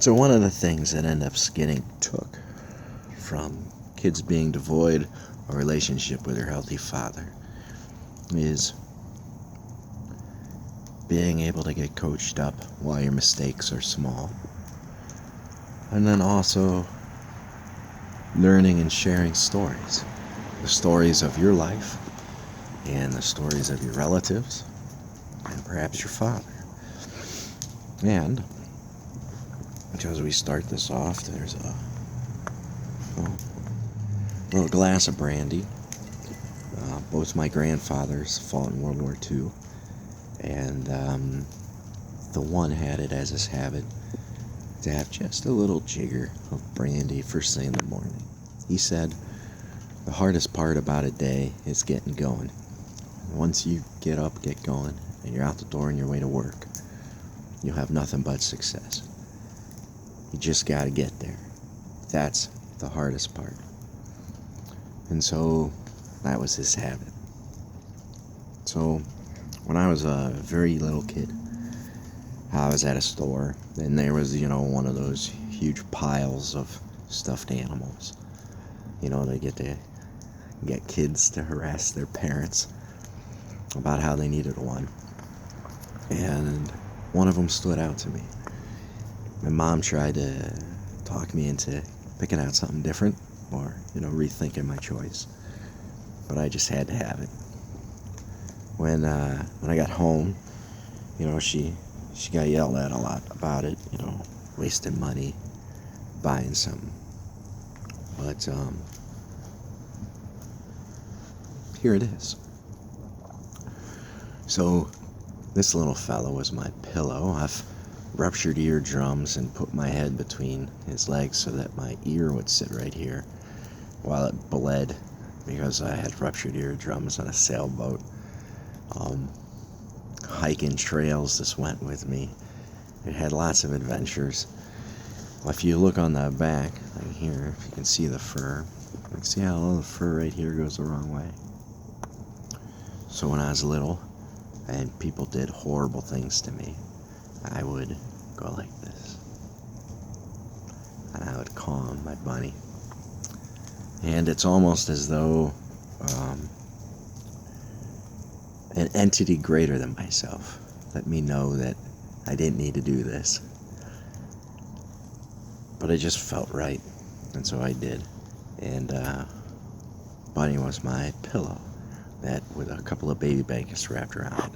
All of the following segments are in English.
So one of the things that ends up getting took from kids being devoid of a relationship with their healthy father is being able to get coached up while your mistakes are small. And then also learning and sharing stories. The stories of your life and the stories of your relatives and perhaps your father. And as we start this off, there's a little glass of brandy. Both my grandfathers fought in World War II, and the one had it as his habit to have just a little jigger of brandy first thing in the morning. He said the hardest part about a day is getting going. Once you get up, get going, and you're out the door on your way to work, you'll have nothing but success. You just got to get there. That's the hardest part. And so that was his habit. So when I was a very little kid, I was at a store, and there was, one of those huge piles of stuffed animals. They get kids to harass their parents about how they needed one. And one of them stood out to me. My mom tried to talk me into picking out something different or, rethinking my choice. But I just had to have it. When I got home, she got yelled at a lot about it, wasting money, buying something. But here it is. So this little fellow was my pillow. I've ruptured eardrums and put my head between his legs so that my ear would sit right here while it bled because I had ruptured eardrums on a sailboat. Hiking trails this went with me. It had lots of adventures. Well, if you look on the back, right here, if you can see the fur, you can see how all the fur right here goes the wrong way. So when I was little, and people did horrible things to me, I would go like this. And I would calm my bunny. And it's almost as though an entity greater than myself let me know that I didn't need to do this. But it just felt right, and so I did. And Bunny was my pillow, that with a couple of baby blankets wrapped around it.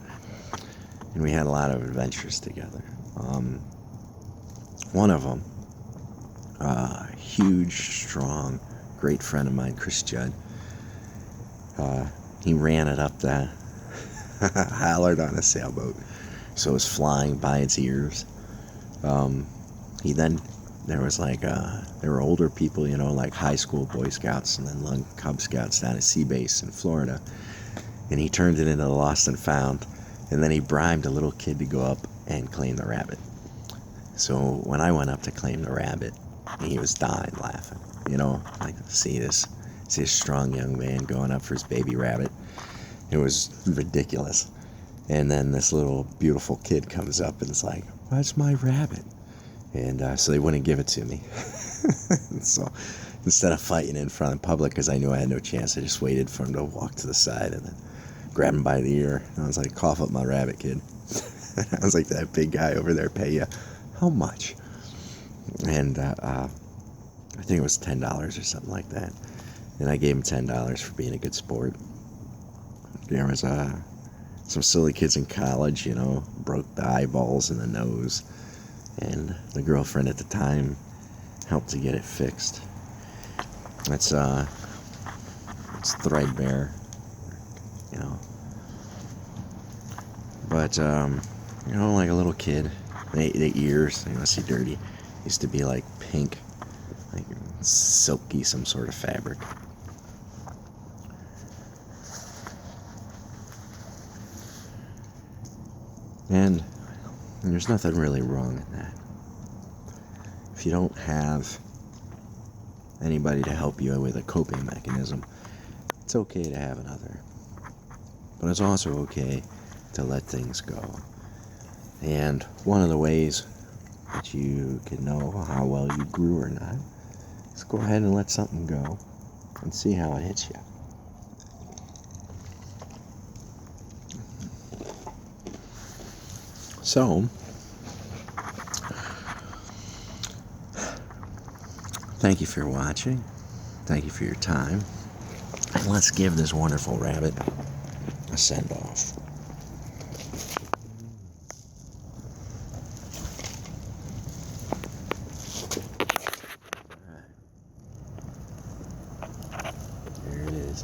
And we had a lot of adventures together. One of them, a huge, strong, great friend of mine, Chris Judd, he ran it up the hollered on a sailboat, so it was flying by its ears. There was there were older people, like high school Boy Scouts and then young Cub Scouts down at Sea Base in Florida, and he turned it into the Lost and Found, and then he bribed a little kid to go up and claim the rabbit. So when I went up to claim the rabbit, he was dying laughing, see this strong young man going up for his baby rabbit. It was ridiculous. And then this little beautiful kid comes up and is like, "What's my rabbit?" And so they wouldn't give it to me. So instead of fighting in front of the public, because I knew I had no chance, I just waited for him to walk to the side and then grab him by the ear. And I was like, "Cough up my rabbit, kid." I was like, "That big guy over there pay you how much?" And I think it was $10 or something like that. And I gave him $10 for being a good sport. There was some silly kids in college, broke the eyeballs and the nose. And the girlfriend at the time helped to get it fixed. It's threadbare, But, like a little kid, the ears, they must be dirty, used to be like pink, like silky, some sort of fabric. And there's nothing really wrong in that. If you don't have anybody to help you with a coping mechanism, it's okay to have another. But it's also okay to let things go. And one of the ways that you can know how well you grew or not, just go ahead and let something go and see how it hits you. So, thank you for watching. Thank you for your time. And let's give this wonderful rabbit a send-off. There it is.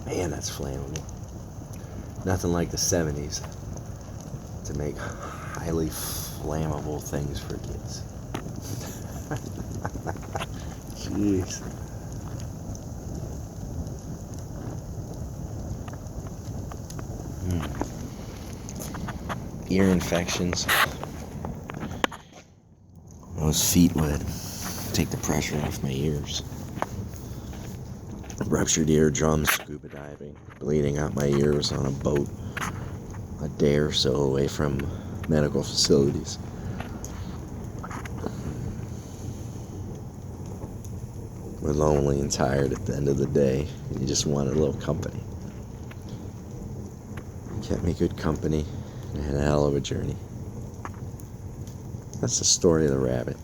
Man, that's flammable. Nothing like the 70s to make highly flammable things for kids. Jeez. Ear infections. Those feet would take the pressure off my ears. Ruptured eardrums, scuba diving, bleeding out my ears on a boat a day or so away from medical facilities. We're lonely and tired at the end of the day, and you just want a little company. You kept me good company, and I had a hell of a journey. That's the story of the rabbit.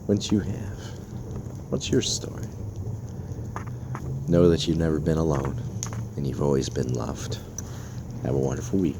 What you have? What's your story? Know that you've never been alone, and you've always been loved. Have a wonderful week.